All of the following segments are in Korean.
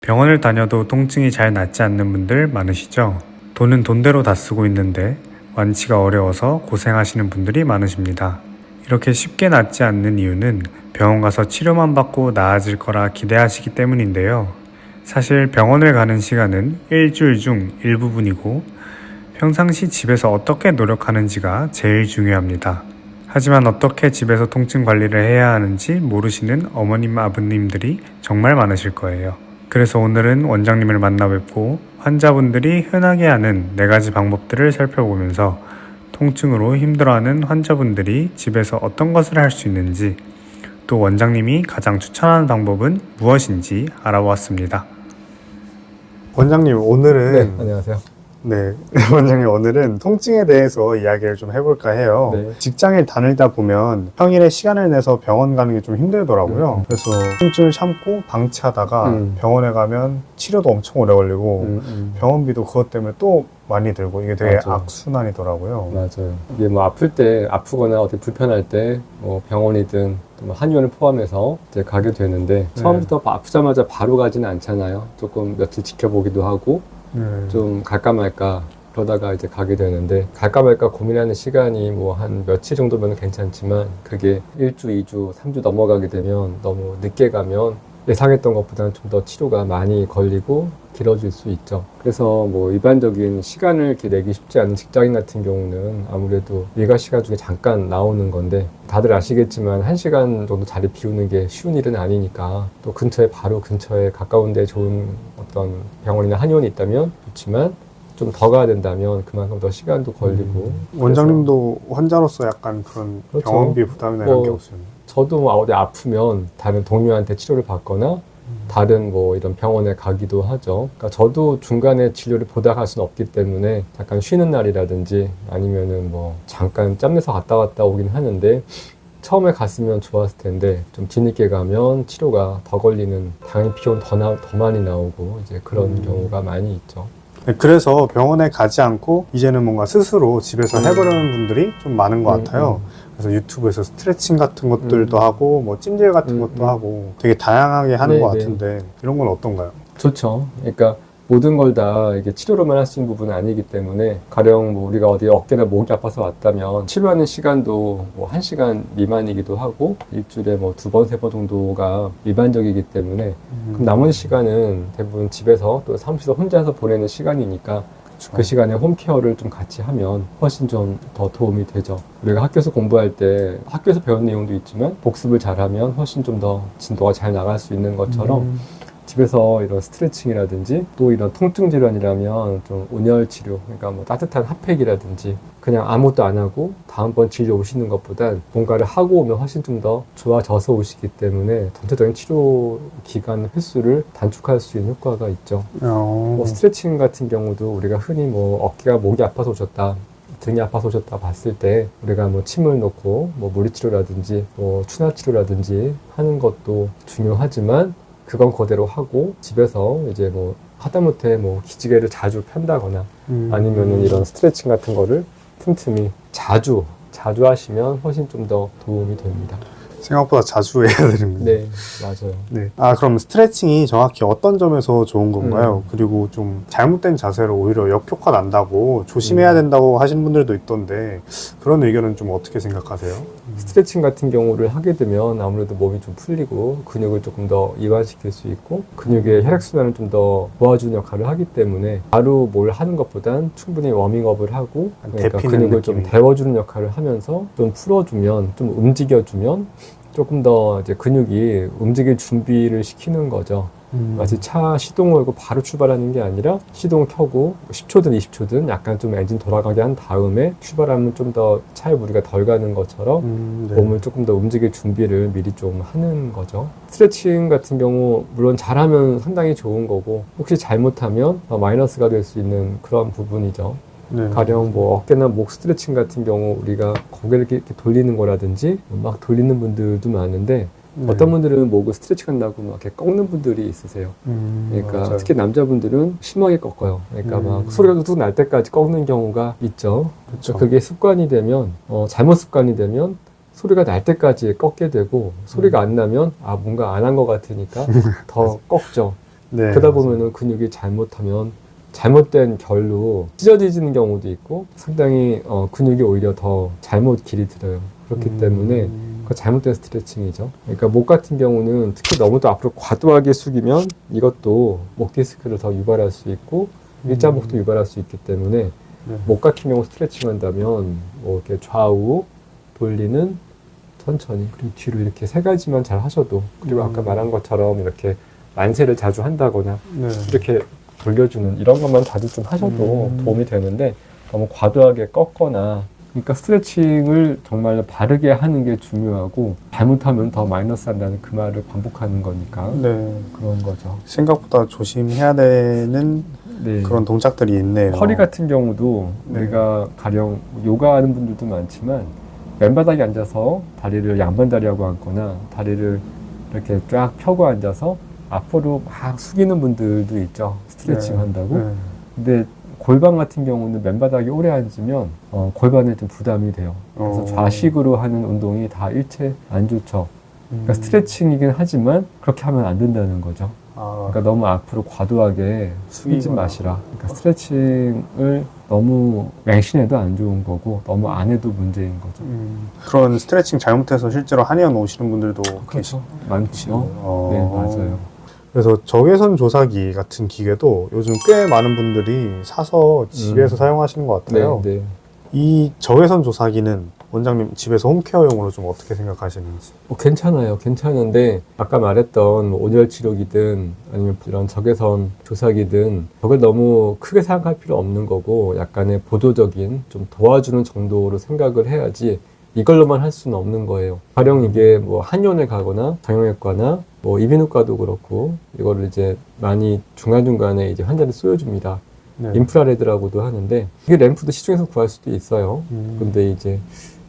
병원을 다녀도 통증이 잘 낫지 않는 분들 많으시죠? 돈은 돈대로 다 쓰고 있는데 완치가 어려워서 고생하시는 분들이 많으십니다. 이렇게 쉽게 낫지 않는 이유는 병원 가서 치료만 받고 나아질 거라 기대하시기 때문인데요. 사실 병원을 가는 시간은 일주일 중 일부분이고 평상시 집에서 어떻게 노력하는지가 제일 중요합니다. 하지만 어떻게 집에서 통증 관리를 해야 하는지 모르시는 어머님, 아버님들이 정말 많으실 거예요. 그래서 오늘은 원장님을 만나 뵙고 환자분들이 흔하게 하는 4가지 방법들을 살펴보면서 통증으로 힘들어하는 환자분들이 집에서 어떤 것을 할 수 있는지, 또 원장님이 가장 추천하는 방법은 무엇인지 알아보았습니다. 원장님, 오늘은 네, 안녕하세요. 네, 원장님, 오늘은 통증에 대해서 이야기를 좀 해볼까 해요. 네. 직장일 다니다 보면 평일에 시간을 내서 병원 가는 게 좀 힘들더라고요. 그래서 통증을 참고 방치하다가 병원에 가면 치료도 엄청 오래 걸리고 병원비도 그것 때문에 또 많이 들고 이게 되게 맞아요. 악순환이더라고요. 맞아요. 이게 뭐 아플 때, 아프거나 어디 불편할 때, 뭐 병원이든 뭐 한의원을 포함해서 이제 가게 되는데, 처음부터 아프자마자 바로 가지는 않잖아요. 조금 며칠 지켜보기도 하고, 좀 갈까 말까 그러다가 이제 가게 되는데, 갈까 말까 고민하는 시간이 뭐 한 며칠 정도면 괜찮지만, 그게 1주, 2주, 3주 넘어가게 되면 너무 늦게 가면 예상했던 것보다는 좀 더 치료가 많이 걸리고 길어질 수 있죠. 그래서 뭐 일반적인 시간을 이렇게 내기 쉽지 않은 직장인 같은 경우는 아무래도 일과 시간 중에 잠깐 나오는 건데, 다들 아시겠지만 1시간 정도 자리 비우는 게 쉬운 일은 아니니까, 또 근처에 바로 근처에 가까운 데 좋은 어떤 병원이나 한의원이 있다면 좋지만 좀 더 가야 된다면 그만큼 더 시간도 걸리고. 원장님도 환자로서 약간 그런 그렇죠. 병원비 부담이나 이런 게 없어요? 저도 어디 아프면 다른 동료한테 치료를 받거나 다른 뭐 이런 병원에 가기도 하죠. 그러니까 저도 중간에 진료를 보다 갈 수는 없기 때문에 잠깐 쉬는 날이라든지 아니면은 뭐 잠깐 짬내서 갔다 왔다 오긴 하는데, 처음에 갔으면 좋았을 텐데 좀 뒤늦게 가면 치료가 더 걸리는, 당연히 비용 더 많이 나오고 이제 그런 경우가 많이 있죠. 네, 그래서 병원에 가지 않고 이제는 뭔가 스스로 집에서 해보려는 분들이 좀 많은 것 같아요. 그래서 유튜브에서 스트레칭 같은 것들도 하고 뭐 찜질 같은 것도 하고 되게 다양하게 하는 것 같은데, 이런 건 어떤가요? 좋죠. 그러니까 모든 걸 다 이게 치료로만 할 수 있는 부분은 아니기 때문에, 가령 뭐 우리가 어디 어깨나 목이 아파서 왔다면 치료하는 시간도 뭐 1시간 미만이기도 하고, 일주일에 뭐 2번, 3번 정도가 일반적이기 때문에, 그럼 나머지 시간은 대부분 집에서 또 사무실에서 혼자서 보내는 시간이니까 그 시간에 홈케어를 좀 같이 하면 훨씬 좀 더 도움이 되죠. 우리가 학교에서 공부할 때 학교에서 배운 내용도 있지만 복습을 잘하면 훨씬 좀 더 진도가 잘 나갈 수 있는 것처럼, 집에서 이런 스트레칭이라든지 또 이런 통증 질환이라면 좀 온열 치료, 그러니까 뭐 따뜻한 핫팩이라든지 그냥 아무것도 안 하고 다음번 진료 오시는 것보단 뭔가를 하고 오면 훨씬 좀 더 좋아져서 오시기 때문에 전체적인 치료 기간 횟수를 단축할 수 있는 효과가 있죠. 뭐 스트레칭 같은 경우도 우리가 흔히 뭐 어깨가 목이 아파서 오셨다, 등이 아파서 오셨다 봤을 때 우리가 뭐 침을 놓고 뭐 물리치료라든지 뭐 추나치료라든지 하는 것도 중요하지만, 그건 그대로 하고 집에서 이제 뭐 하다못해 뭐 기지개를 자주 편다거나 아니면은 이런 스트레칭 같은 거를 틈틈이 자주 하시면 훨씬 좀 더 도움이 됩니다. 생각보다 자주 해야 되는군요. 네, 맞아요. 네. 그럼 스트레칭이 정확히 어떤 점에서 좋은 건가요? 그리고 좀 잘못된 자세로 오히려 역효과 난다고 조심해야 된다고 하시는 분들도 있던데, 그런 의견은 좀 어떻게 생각하세요? 스트레칭 같은 경우를 하게 되면 아무래도 몸이 좀 풀리고 근육을 조금 더 이완시킬 수 있고 근육의 혈액순환을 좀 더 도와주는 역할을 하기 때문에, 바로 뭘 하는 것보단 충분히 워밍업을 하고, 그러니까 근육을 좀 데워주는 역할을 하면서 좀 풀어주면, 좀 움직여주면 조금 더 이제 근육이 움직일 준비를 시키는 거죠. 마치 차 시동 걸고 바로 출발하는 게 아니라 시동 켜고 10초든 20초든 약간 좀 엔진 돌아가게 한 다음에 출발하면 좀 더 차의 무리가 덜 가는 것처럼 몸을 조금 더 움직일 준비를 미리 좀 하는 거죠. 스트레칭 같은 경우 물론 잘하면 상당히 좋은 거고, 혹시 잘못하면 마이너스가 될 수 있는 그런 부분이죠. 가령 뭐 어깨나 목 스트레칭 같은 경우 우리가 고개를 이렇게 돌리는 거라든지 막 돌리는 분들도 많은데, 어떤 분들은 목을 스트레칭 한다고 막 이렇게 꺾는 분들이 있으세요. 그러니까 맞아요. 특히 남자분들은 심하게 꺾어요. 그러니까 막 소리가 뚝뚝 날 때까지 꺾는 경우가 있죠. 그래서 그게 습관이 되면, 잘못 습관이 되면 소리가 날 때까지 꺾게 되고, 소리가 안 나면 뭔가 안 한 것 같으니까 더 꺾죠. 네. 그러다 보면은 근육이 잘못하면 잘못된 결로 찢어지는 경우도 있고 상당히 근육이 오히려 더 잘못 길이 들어요. 그렇기 때문에 그 잘못된 스트레칭이죠. 그러니까 목 같은 경우는 특히 너무 또 앞으로 과도하게 숙이면 이것도 목 디스크를 더 유발할 수 있고 일자목도 유발할 수 있기 때문에 네. 목 같은 경우 스트레칭 한다면 뭐 이렇게 좌우 돌리는 천천히 그리고 뒤로 이렇게 세 가지만 잘 하셔도 그리고 아까 말한 것처럼 이렇게 만세를 자주 한다거나 네. 이렇게 돌려주는 이런 것만 자주 좀 하셔도 도움이 되는데 너무 과도하게 꺾거나 그러니까 스트레칭을 정말 바르게 하는 게 중요하고 잘못하면 더 마이너스 한다는 그 말을 반복하는 거니까 네. 그런 거죠. 생각보다 조심해야 되는 네. 그런 동작들이 있네요. 허리 같은 경우도 네. 우리가 가령 요가 하는 분들도 많지만 맨바닥에 앉아서 다리를 양반다리하고 앉거나 다리를 이렇게 쫙 펴고 앉아서 앞으로 막 숙이는 분들도 있죠. 스트레칭 네. 한다고. 네. 근데 골반 같은 경우는 맨바닥에 오래 앉으면 골반에 좀 부담이 돼요. 그래서 좌식으로 하는 운동이 다 일체 안 좋죠. 그러니까 스트레칭이긴 하지만 그렇게 하면 안 된다는 거죠. 그러니까 너무 앞으로 과도하게 숙이지 숙이거나. 마시라. 그러니까 스트레칭을 너무 맹신해도 안 좋은 거고 너무 안 해도 문제인 거죠. 그런 스트레칭 잘못해서 실제로 한의원 오시는 분들도 그렇죠. 많죠. 어. 네, 맞아요. 그래서 적외선 조사기 같은 기계도 요즘 꽤 많은 분들이 사서 집에서 사용하시는 것 같아요. 네, 네. 이 적외선 조사기는 원장님 집에서 홈케어용으로 좀 어떻게 생각하시는지. 괜찮아요. 괜찮은데 아까 말했던 뭐 온열 치료기든 아니면 이런 적외선 조사기든 저걸 너무 크게 생각할 필요 없는 거고 약간의 보조적인 좀 도와주는 정도로 생각을 해야지 이걸로만 할 수는 없는 거예요. 가령 이게 뭐 한의원에 가거나 정형외과나 뭐 이비인후과도 그렇고 이거를 이제 많이 중간중간에 이제 환자를 쏘여줍니다. 네. 인프라레드라고도 하는데 이게 램프도 시중에서 구할 수도 있어요. 근데 이제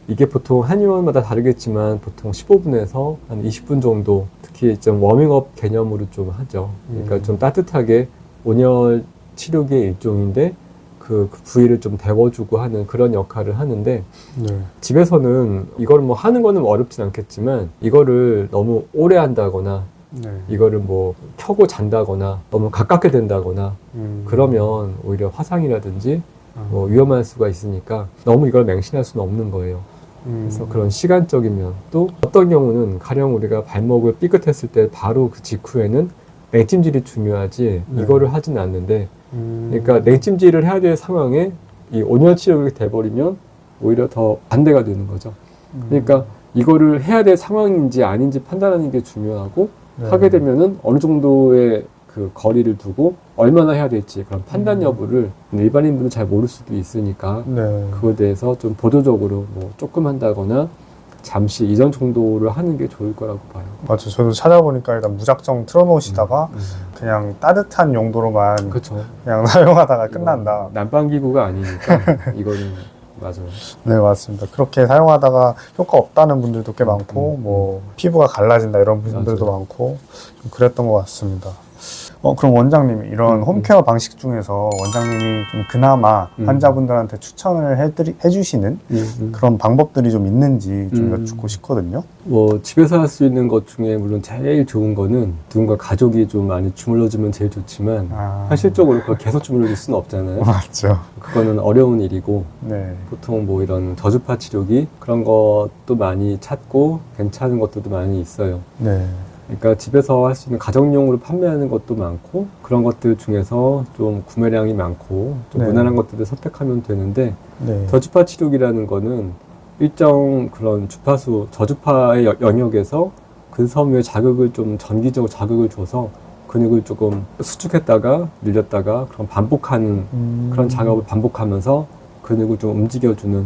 이게 보통 한의원마다 다르겠지만 보통 15분에서 한 20분 정도 특히 좀 워밍업 개념으로 좀 하죠. 그러니까 좀 따뜻하게 온열 치료기의 일종인데 그 부위를 좀 데워주고 하는 그런 역할을 하는데 네. 집에서는 이걸 뭐 하는 거는 어렵진 않겠지만 이거를 너무 오래 한다거나 네. 이거를 뭐 켜고 잔다거나 너무 가깝게 된다거나 그러면 오히려 화상이라든지 뭐 위험할 수가 있으니까 너무 이걸 맹신할 수는 없는 거예요. 그래서 그런 시간적인 면 또 어떤 경우는 가령 우리가 발목을 삐끗했을 때 바로 그 직후에는 냉찜질이 중요하지 네. 이거를 하진 않는데 그러니까 냉찜질을 해야 될 상황에 이 온열 치료가 돼버리면 오히려 더 반대가 되는 거죠. 그러니까 이거를 해야 될 상황인지 아닌지 판단하는 게 중요하고 네. 하게 되면은 어느 정도의 그 거리를 두고 얼마나 해야 될지 그런 판단 여부를 일반인분은 잘 모를 수도 있으니까 네. 그거에 대해서 좀 보조적으로 뭐 조금 한다거나 잠시 이전 정도를 하는 게 좋을 거라고 봐요. 맞죠. 저도 찾아보니까 일단 무작정 틀어놓으시다가 그냥 따뜻한 용도로만 그렇죠. 그냥 사용하다가 끝난다. 난방기구가 아니니까 이거는 맞아요. 네, 맞습니다. 그렇게 사용하다가 효과 없다는 분들도 꽤 많고, 뭐, 피부가 갈라진다 이런 분들도 맞아요. 많고, 좀 그랬던 것 같습니다. 그럼 원장님, 이런 홈케어 방식 중에서 원장님이 좀 그나마 환자분들한테 추천을 해주시는 그런 방법들이 좀 있는지 좀 여쭙고 싶거든요. 뭐 집에서 할 수 있는 것 중에 물론 제일 좋은 거는 누군가 가족이 좀 많이 주물러주면 제일 좋지만 현실적으로 그걸 계속 주물러줄 수는 없잖아요. 맞죠. 그거는 어려운 일이고 네. 보통 뭐 이런 저주파 치료기 그런 것도 많이 찾고 괜찮은 것들도 많이 있어요. 네. 그러니까 집에서 할 수 있는 가정용으로 판매하는 것도 많고 그런 것들 중에서 좀 구매량이 많고 좀 네. 무난한 것들을 선택하면 되는데 네. 저주파 치료기라는 거는 일정 그런 주파수 저주파의 영역에서 근섬유의 자극을 좀 전기적으로 자극을 줘서 근육을 조금 수축했다가 늘렸다가 그런 반복하는 그런 작업을 반복하면서 근육을 좀 움직여주는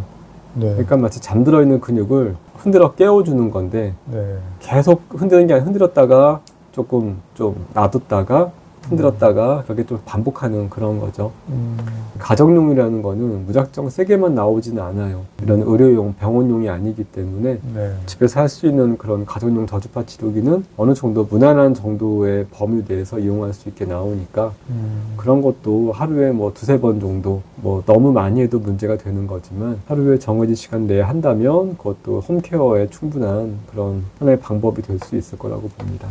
네. 그러니까 마치 잠들어 있는 근육을 흔들어 깨워주는 건데 네. 계속 흔드는 게 아니라 흔들었다가 조금 좀 놔뒀다가 흔들었다가 그렇게 좀 반복하는 그런 거죠. 가정용이라는 거는 무작정 세게만 나오지는 않아요. 이런 의료용, 병원용이 아니기 때문에 네. 집에서 할 수 있는 그런 가정용 저주파 치료기는 어느 정도 무난한 정도의 범위 내에서 이용할 수 있게 나오니까 그런 것도 하루에 뭐 2-3번 정도 뭐 너무 많이 해도 문제가 되는 거지만 하루에 정해진 시간 내에 한다면 그것도 홈케어에 충분한 그런 하나의 방법이 될 수 있을 거라고 봅니다.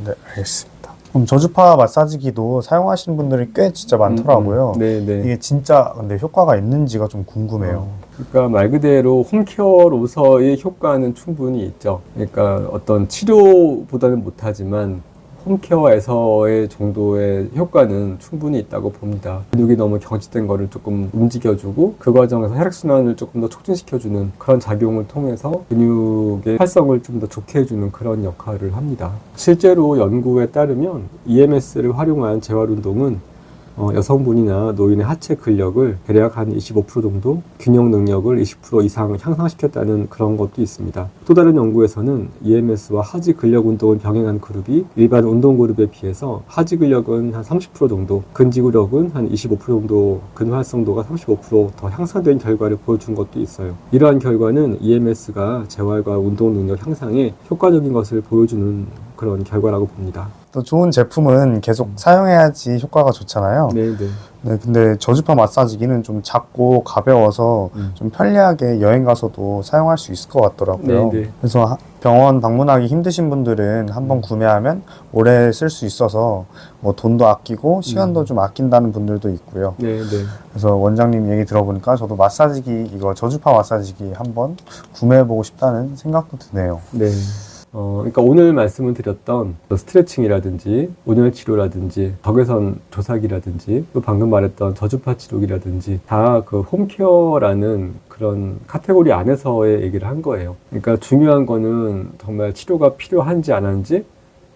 네, 알겠습니다. 그럼 저주파 마사지기도 사용하시는 분들이 꽤 진짜 많더라고요. 네네. 이게 진짜 근데 효과가 있는지가 좀 궁금해요. 그러니까 말 그대로 홈케어로서의 효과는 충분히 있죠. 그러니까 어떤 치료보다는 못하지만 홈케어에서의 정도의 효과는 충분히 있다고 봅니다. 근육이 너무 경직된 거를 조금 움직여주고 그 과정에서 혈액순환을 조금 더 촉진시켜주는 그런 작용을 통해서 근육의 활성을 좀 더 좋게 해주는 그런 역할을 합니다. 실제로 연구에 따르면 EMS를 활용한 재활운동은 여성분이나 노인의 하체 근력을 대략 한 25% 정도, 균형 능력을 20% 이상 향상시켰다는 그런 것도 있습니다. 또 다른 연구에서는 EMS와 하지 근력 운동을 병행한 그룹이 일반 운동 그룹에 비해서 하지 근력은 한 30% 정도, 근지구력은 한 25% 정도, 근활성도가 35%더 향상된 결과를 보여준 것도 있어요. 이러한 결과는 EMS가 재활과 운동 능력 향상에 효과적인 것을 보여주는 그런 결과라고 봅니다. 또 좋은 제품은 계속 사용해야지 효과가 좋잖아요. 네네. 네, 근데 저주파 마사지기는 좀 작고 가벼워서 좀 편리하게 여행 가서도 사용할 수 있을 것 같더라고요. 네네. 그래서 병원 방문하기 힘드신 분들은 한번 구매하면 오래 쓸 수 있어서 뭐 돈도 아끼고 시간도 좀 아낀다는 분들도 있고요. 네네. 그래서 원장님 얘기 들어보니까 저도 마사지기, 이거 저주파 마사지기 한번 구매해보고 싶다는 생각도 드네요. 네. 그러니까 오늘 말씀을 드렸던 스트레칭이라든지 온열 치료라든지 적외선 조사기라든지 또 방금 말했던 저주파 치료기라든지 다 그 홈케어라는 그런 카테고리 안에서의 얘기를 한 거예요. 그러니까 중요한 거는 정말 치료가 필요한지 안 한지,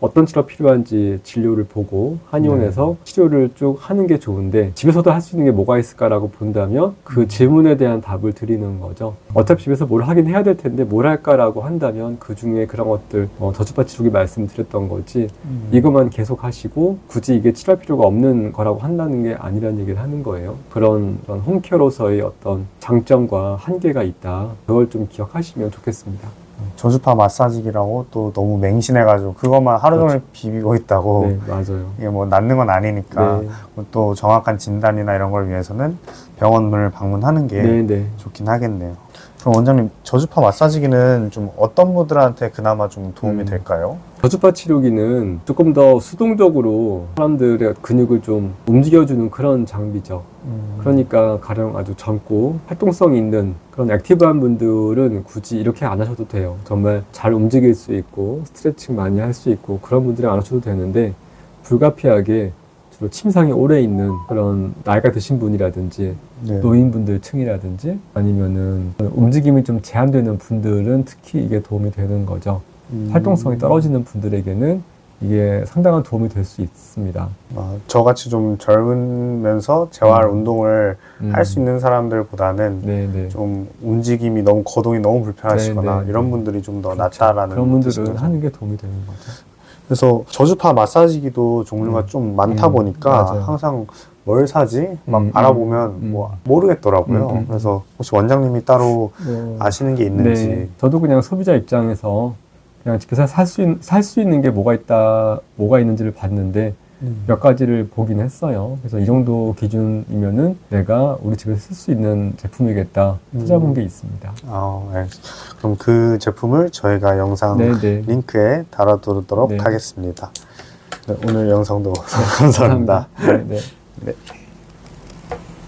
어떤 치료가 필요한지 진료를 보고 한의원에서 치료를 쭉 하는 게 좋은데, 집에서도 할 수 있는 게 뭐가 있을까라고 본다면 그 질문에 대한 답을 드리는 거죠. 어차피 집에서 뭘 하긴 해야 될 텐데 뭘 할까라고 한다면 그 중에 그런 것들, 저주파 치료기 말씀드렸던 거지, 이것만 계속 하시고 굳이 이게 치료할 필요가 없는 거라고 한다는 게 아니라는 얘기를 하는 거예요. 그런 홈케어로서의 어떤 장점과 한계가 있다. 그걸 좀 기억하시면 좋겠습니다. 저주파 마사지기라고 또 너무 맹신해가지고 그것만 하루 종일 그렇죠. 비비고 있다고. 네, 맞아요. 이게 뭐 낫는 건 아니니까. 네. 또 정확한 진단이나 이런 걸 위해서는 병원을 방문하는 게 네. 좋긴 하겠네요. 그럼 원장님, 저주파 마사지기는 좀 어떤 분들한테 그나마 좀 도움이 될까요? 저주파 치료기는 조금 더 수동적으로 사람들의 근육을 좀 움직여주는 그런 장비죠. 그러니까 가령 아주 젊고 활동성이 있는 그런 액티브한 분들은 굳이 이렇게 안 하셔도 돼요. 정말 잘 움직일 수 있고 스트레칭 많이 할 수 있고 그런 분들이 안 하셔도 되는데, 불가피하게 주로 침상에 오래 있는 그런 나이가 드신 분이라든지 네. 노인분들 층이라든지 아니면은 움직임이 좀 제한되는 분들은 특히 이게 도움이 되는 거죠. 활동성이 떨어지는 분들에게는 이게 상당한 도움이 될 수 있습니다. 저같이 좀 젊으면서 재활 운동을 할 수 있는 사람들보다는 네네. 좀 움직임이 너무, 거동이 너무 불편하시거나 네네. 이런 분들이 좀 더 그렇죠. 낫다라는 그런 분들은 뜻인 거죠. 하는 게 도움이 되는 거죠. 그래서 저주파 마사지기도 종류가 좀 많다 보니까 맞아요. 항상 뭘 사지? 막 알아보면 뭐 모르겠더라고요. 그래서 혹시 원장님이 따로 아시는 게 있는지. 네. 저도 그냥 소비자 입장에서 그냥 집에서 살 수 있는 게 뭐가 있는지를 봤는데 몇 가지를 보긴 했어요. 그래서 이 정도 기준이면은 내가 우리 집에서 쓸 수 있는 제품이겠다 찾아본 게 있습니다. 알겠습니다. 그럼 그 제품을 저희가 영상 네네. 링크에 달아두도록 네. 하겠습니다. 네, 오늘 영상도 감사합니다. 네. 네.